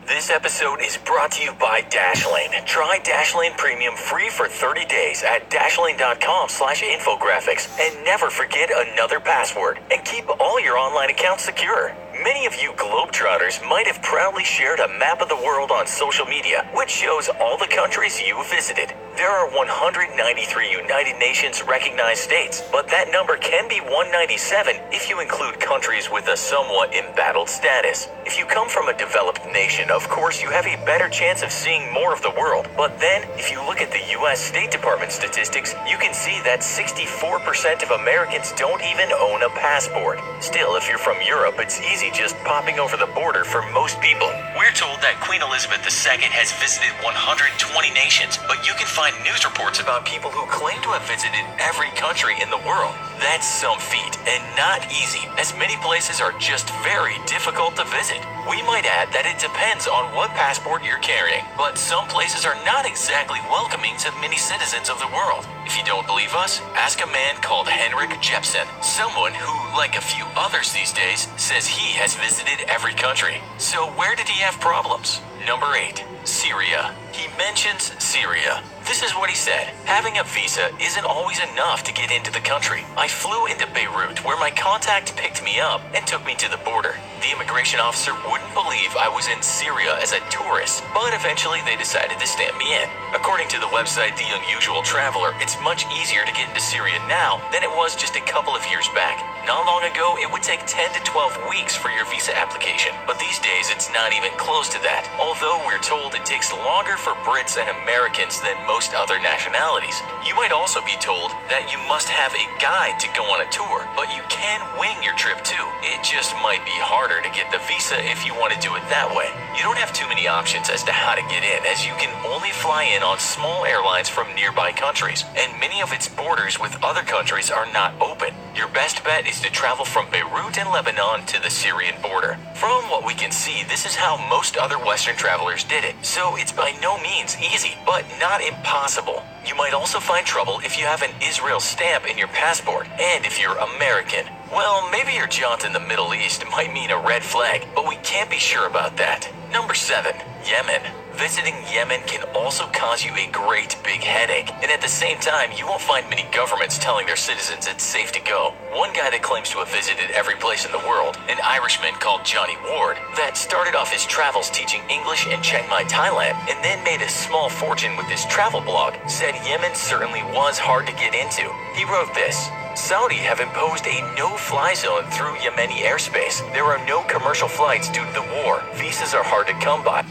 This episode is brought to you by Dashlane. Try Dashlane Premium free for 30 days at dashlane.com/infographics and never forget another password and keep all your online accounts secure. Many of you Globetrotters might have proudly shared a map of the world on social media, which shows all the countries you visited. There are 193 United Nations recognized states, but that number can be 197 if you include countries with a somewhat embattled status. If you come from a developed nation, of course you have a better chance of seeing more of the world. But then, if you look at the US State Department statistics, you can see that 64% of Americans don't even own a passport. Still, if you're from Europe, it's easy just popping over the border for most people. We're told that Queen Elizabeth II has visited 120 nations, but you can find news reports about people who claim to have visited every country in the world. That's some feat, and not easy, as many places are just very difficult to visit. We might add that it depends on what passport you're carrying, but some places are not exactly welcoming to many citizens of the world. If you don't believe us, ask a man called Henrik Jepsen, someone who, like a few others these days, says he has visited every country. So where did he have problems? Number 8. Syria. He mentions Syria. This is what he said. Having a visa isn't always enough to get into the country. I flew into Beirut, where my contact picked me up and took me to the border. The immigration officer wouldn't believe I was in Syria as a tourist, but eventually they decided to stamp me in. According to the website The Unusual Traveler, it's much easier to get into Syria now than it was just a couple of years back. Not long ago, it would take 10 to 12 weeks for your visa application, but these days it's not even close to that. Although we're told it takes longer for Brits and Americans than most other nationalities. You might also be told that you must have a guide to go on a tour, but you can wing your trip too. It just might be harder to get the visa if you want to do it that way. You don't have too many options as to how to get in, as you can only fly in on small airlines from nearby countries, and many of its borders with other countries are not open. Your best bet is to travel from Beirut in Lebanon to the Syrian border. From what we can see, this is how most other Western travelers did it, so it's by no means easy, but not impossible. You might also find trouble if you have an Israel stamp in your passport, and if you're American. Well, maybe your jaunt in the Middle East might mean a red flag, but we can't be sure about that. Number 7. Yemen. Visiting Yemen can also cause you a great big headache, and at the same time, you won't find many governments telling their citizens it's safe to go. One guy that claims to have visited every place in the world, an Irishman called Johnny Ward, that started off his travels teaching English in Chiang Mai, Thailand, and then made a small fortune with his travel blog, said Yemen certainly was hard to get into. He wrote this: Saudi have imposed a no-fly zone through Yemeni airspace. There are no commercial flights due to the war. Visas are hard to come by.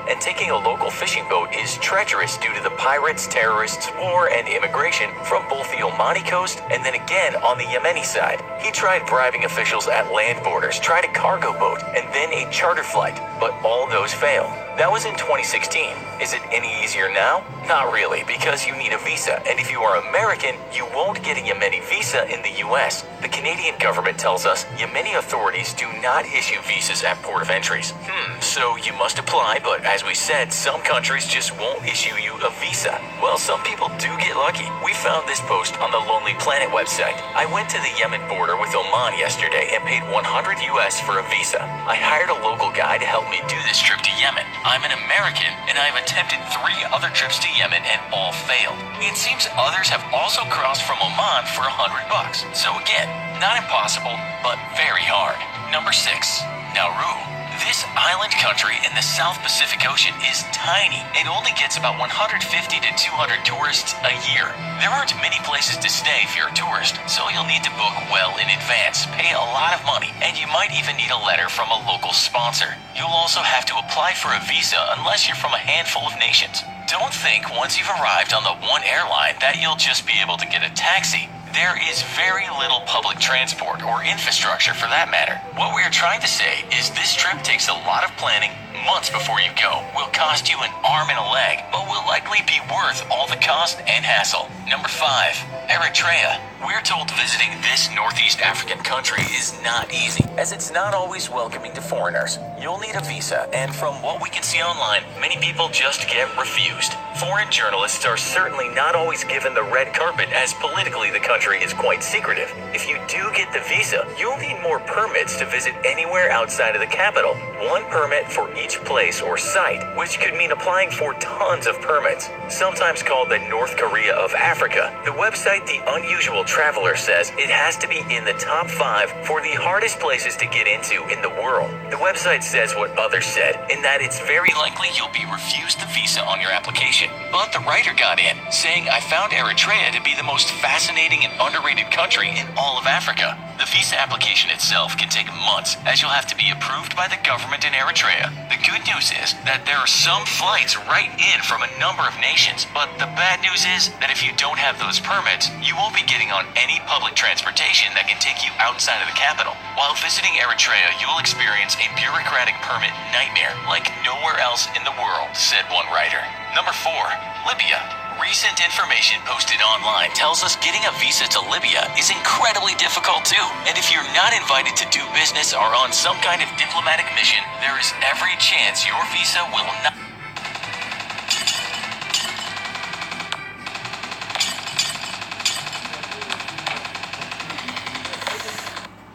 And taking a local fishing boat is treacherous due to the pirates, terrorists, war, and immigration from both the Omani coast and then again on the Yemeni side. He tried bribing officials at land borders, tried a cargo boat, and then a charter flight, but all those failed. That was in 2016. Is it any easier now? Not really, because you need a visa, and if you are American, you won't get a Yemeni visa in the US. The Canadian government tells us Yemeni authorities do not issue visas at port of entries. So you must apply, but as we said, some countries just won't issue you a visa. Well, some people do get lucky. We found this post on the Lonely Planet website. I went to the Yemen border with Oman yesterday and paid $100 US for a visa. I hired a local guy to help me do this trip to Yemen. I'm an American, and I've attempted 3 other trips to Yemen and all failed. It seems others have also crossed from Oman for $100. So again, not impossible, but very hard. Number 6. Nauru. This island country in the South Pacific Ocean is tiny and only gets about 150 to 200 tourists a year. There aren't many places to stay if you're a tourist, so you'll need to book well in advance, pay a lot of money, and you might even need a letter from a local sponsor. You'll also have to apply for a visa unless you're from a handful of nations. Don't think once you've arrived on the one airline that you'll just be able to get a taxi. There is very little public transport or infrastructure for that matter. What we are trying to say is this trip takes a lot of planning, months before you go, will cost you an arm and a leg, but will likely be worth all the cost and hassle. Number 5, Eritrea. We're told visiting this Northeast African country is not easy, as it's not always welcoming to foreigners. You'll need a visa, and from what we can see online, many people just get refused. Foreign journalists are certainly not always given the red carpet, as politically the country is quite secretive. If you do get the visa, you'll need more permits to visit anywhere outside of the capital. One permit for each place or site, which could mean applying for tons of permits. Sometimes called the North Korea of Africa, the website The Unusual Traveler says it has to be in the top 5 for the hardest places to get into in the world. The website says what others said, in that it's very likely you'll be refused the visa on your application. But the writer got in, saying, "I found Eritrea to be the most fascinating and underrated country in all of Africa." The visa application itself can take months, as you'll have to be approved by the government in Eritrea. The good news is that there are some flights right in from a number of nations, but the bad news is that if you don't have those permits, you won't be getting on any public transportation that can take you outside of the capital. While visiting Eritrea, you'll experience a bureaucratic permit nightmare like nowhere else in the world, said one writer. Number 4, Libya. Recent information posted online tells us getting a visa to Libya is incredibly difficult too. And if you're not invited to do business or on some kind of diplomatic mission, there is every chance your visa will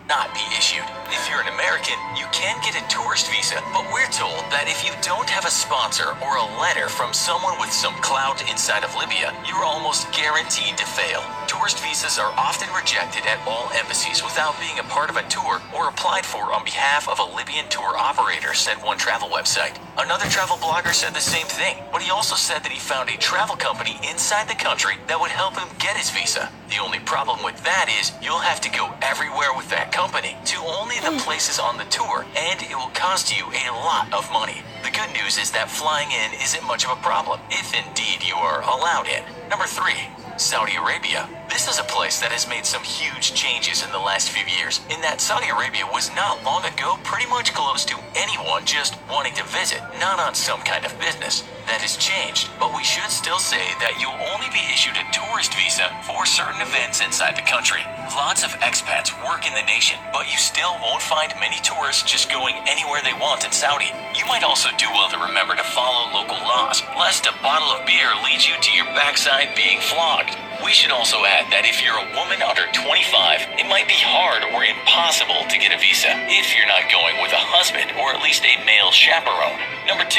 not be issued. If you're an American, you can get a tourist visa, but we're told that if you don't have a sponsor or a letter from someone with some clout inside of Libya, you're almost guaranteed to fail. Tourist visas are often rejected at all embassies without being a part of a tour or applied for on behalf of a Libyan tour operator, said one travel website. Another travel blogger said the same thing, but he also said that he found a travel company inside the country that would help him get his visa. The only problem with that is you'll have to go everywhere with that company to only the places on the tour, and it will cost you a lot of money. The good news is that flying in isn't much of a problem, if indeed you are allowed in. Number 3, Saudi Arabia. This is a place that has made some huge changes in the last few years, in that Saudi Arabia was not long ago pretty much closed to anyone just wanting to visit, not on some kind of business. That has changed, but we should still say that you'll only be issued a tourist visa for certain events inside the country. Lots of expats work in the nation, but you still won't find many tourists just going anywhere they want in Saudi. You might also do well to remember to follow local laws, lest a bottle of beer leads you to your backside being flogged. We should also add that if you're a woman under 25, it might be hard or impossible to get a visa if you're not going with a husband or at least a male chaperone. Number 2,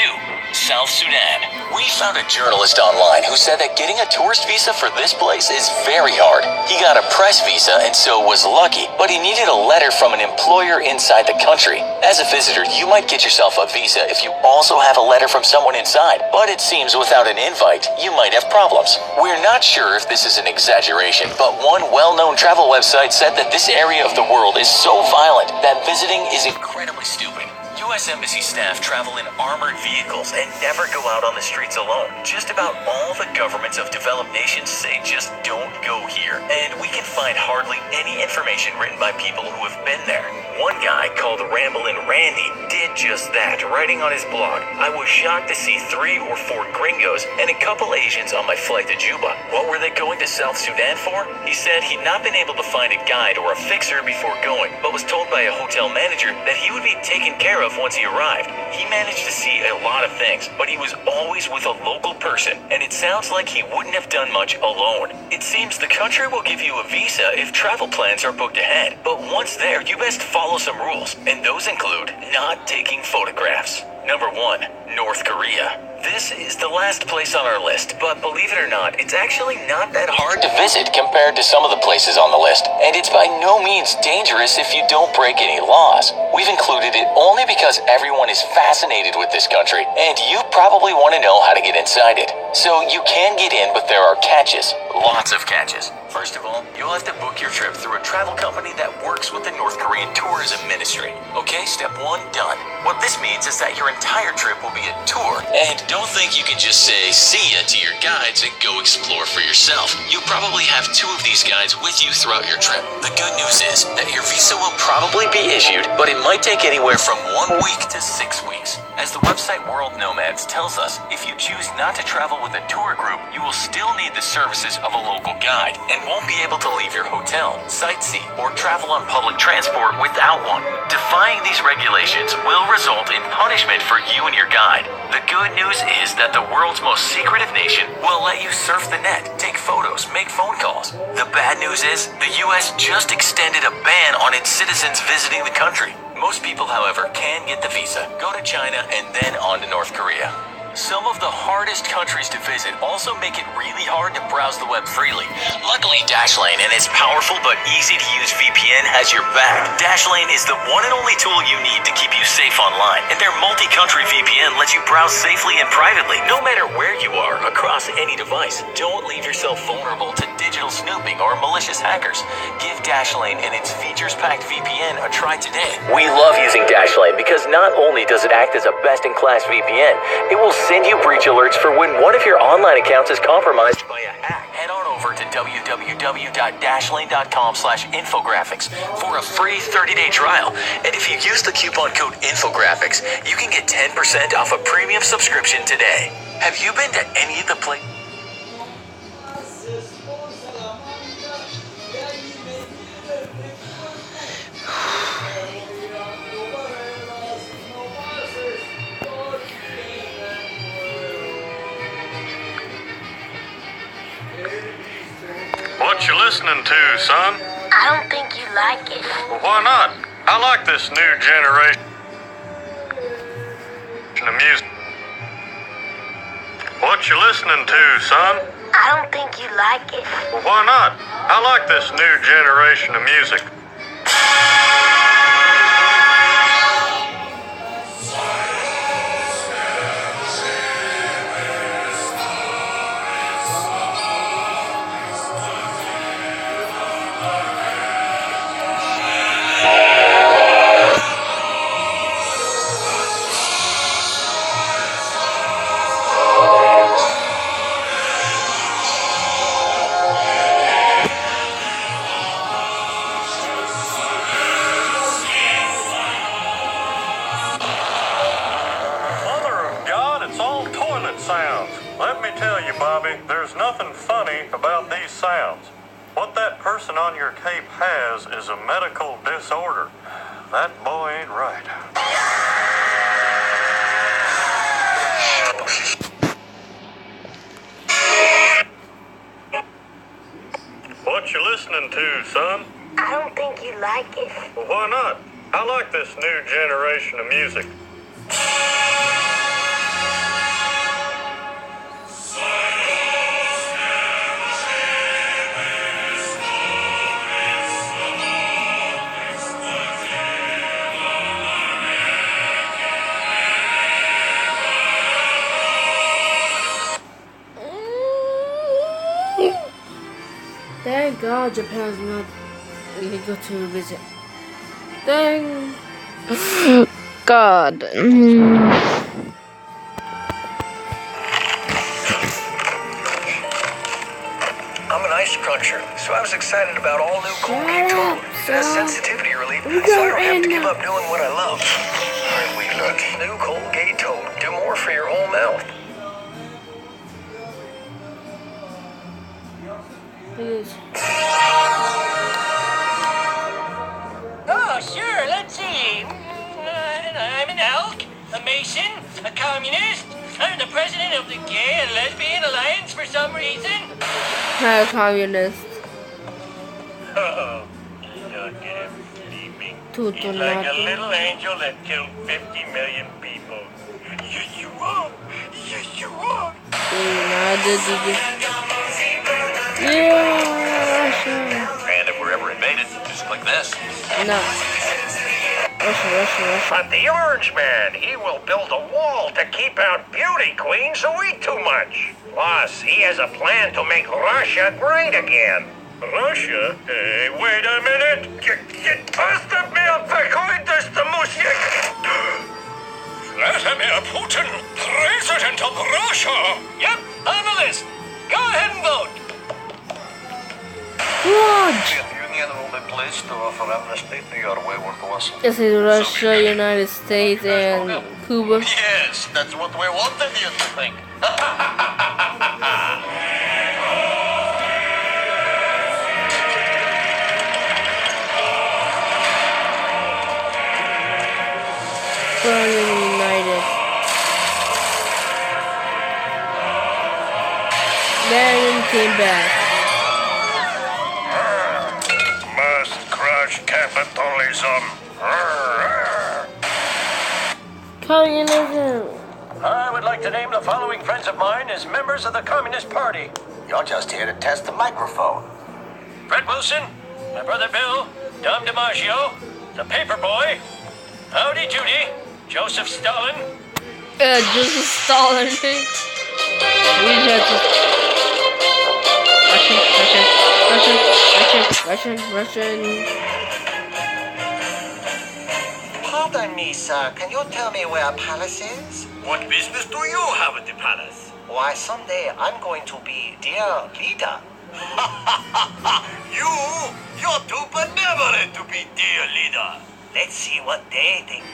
South Sudan. We found a journalist online who said that getting a tourist visa for this place is very hard. He got a press visa and so was lucky, but he needed a letter from an employer inside the country. As a visitor, you might get yourself a visa if you also have a letter from someone inside, but it seems without an invite, you might have problems. We're not sure if this is an exaggeration, but one well-known travel website said that this area of the world is so violent that visiting is incredibly stupid. U.S. Embassy staff travel in armored vehicles and never go out on the streets alone. Just about all the governments of developed nations say just don't go here, and we can find hardly any information written by people who have been there. One guy called Ramblin' Randy did just that, writing on his blog, "I was shocked to see 3 or 4 gringos and a couple Asians on my flight to Juba. What were they going to South Sudan for?" He said he'd not been able to find a guide or a fixer before going, but was told by a hotel manager that he would be taken care of once he arrived. He managed to see a lot of things, but he was always with a local person, and it sounds like he wouldn't have done much alone. It seems the country will give you a visa if travel plans are booked ahead, but once there, you best follow some rules, and those include not taking photographs. Number 1, North Korea. This is the last place on our list, but believe it or not, it's actually not that hard to visit compared to some of the places on the list, and it's by no means dangerous if you don't break any laws. We've included it only because everyone is fascinated with this country, and you probably want to know how to get inside it. So you can get in, but there are catches. Lots of catches. First of all, you'll have to book your trip through a travel company that works with the North Korean Tourism Ministry. Okay, step one, done. What this means is that your entire trip will be a tour. And don't think you can just say see ya to your guides and go explore for yourself. You probably have 2 of these guides with you throughout your trip. The good news is that your visa will probably be issued, but it might take anywhere from 1 week to 6 weeks. As the website World Nomads tells us, if you choose not to travel with a tour group, you will still need the services of a local guide and won't be able to leave your hotel, sightsee, or travel on public transport without one. Defying these regulations will result in punishment for you and your guide. The good news is that the world's most secretive nation will let you surf the net, take photos, make phone calls. The bad news is the US just extended a ban on its citizens visiting the country. Most people, however, can get the visa, go to China, and then on to North Korea. Some of the hardest countries to visit also make it really hard to browse the web freely. Luckily, Dashlane and its powerful but easy-to-use VPN has your back. Dashlane is the one and only tool you need to keep you safe online, and their multi-country VPN lets you browse safely and privately, no matter where you are, across any device. Don't leave yourself vulnerable to digital snooping or malicious hackers. Give Dashlane and its features-packed VPN a try today. We love using Dashlane because not only does it act as a best-in-class VPN, it will send you breach alerts for when one of your online accounts is compromised by a hack. Head on over to www.dashlane.com/infographics for a free 30-day trial. And if you use the coupon code INFOGRAPHICS, you can get 10% off a premium subscription today. Have you been to any of the places? What you listening to, son? I don't think you like it. Well, why not? I like this new generation of music. What you listening to, son? I don't think you like it. Well, why not? I like this new generation of music. Sounds. Let me tell you, Bobby, there's nothing funny about these sounds. What that person on your tape has is a medical disorder. That boy ain't right. What you listening to, son? I don't think you like it. Well, why not? I like this new generation of music. Thank God Japan's not illegal to visit. Thank God. I'm an ice cruncher, so I was excited about all new Colgate Toad. It has sensitivity relief, so I don't have to give up doing what I love. Aren't we lucky? New Colgate Toad. Do more for your whole mouth. Oh, sure, let's see. I'm an elk, a mason, a communist. I'm the president of the Gay and Lesbian Alliance for some reason. Hi, communist. Oh, look at him sleeping. He's like a little angel that killed 50 million people. Yes, you are. Yeah, Russia. And if we're ever invaded, just click this. No. Russia. But the Orange Man, he will build a wall to keep out beauty queens who eat too much. Plus, he has a plan to make Russia great again. Russia? Hey, wait a minute. Оставь меня в покое, Vladimir Putin, President of Russia. Yep, on the list. Go ahead and vote. What? Union will be pleased to offer amnesty to your wayward vassal. This is Russia, United States, and Cuba. Yes, that's what we wanted you to think. Berlin United. Berlin came back. Must crush capitalism. Communism. I would like to name the following friends of mine as members of the Communist Party. You're just here to test the microphone. Fred Wilson, my brother Bill, Dom DiMaggio, the Paperboy, Howdy Doody, Joseph Stalin, Joseph Stalin. We just Russian. Pardon me, sir. Can you tell me where Palace is? What business do you have at the palace? Why, someday I'm going to be dear leader. You're too benevolent to be dear leader. Let's see what they think.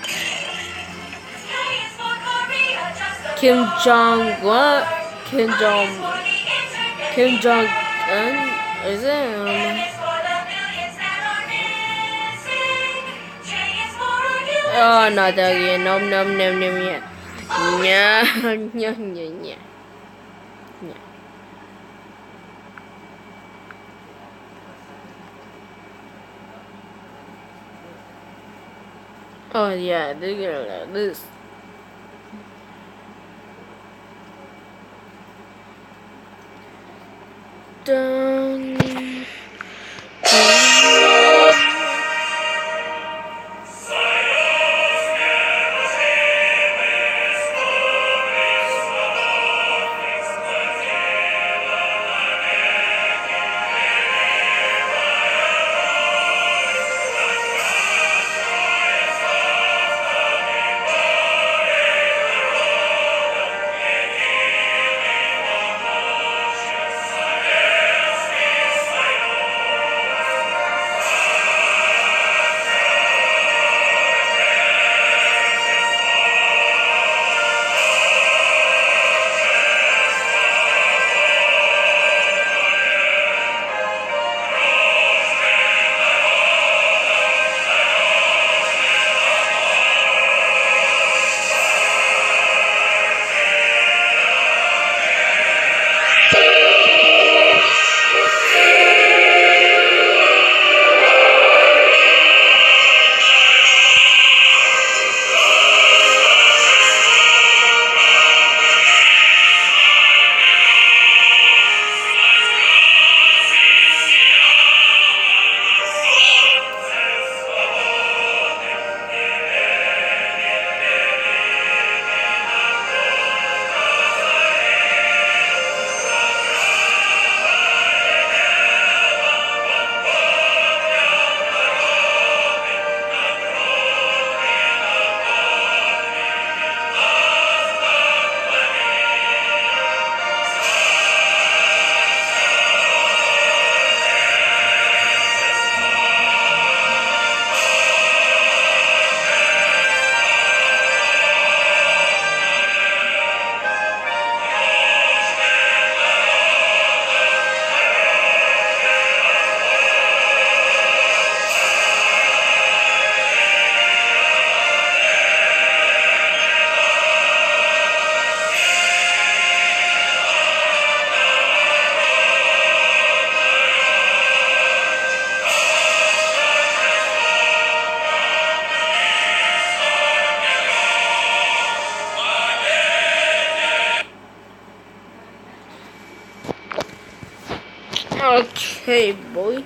Kim Jong what? Kim Jong Un? Is it? Oh, not that again. No. Yeah. Oh yeah, they're gonna like this. Dun. Okay, boy.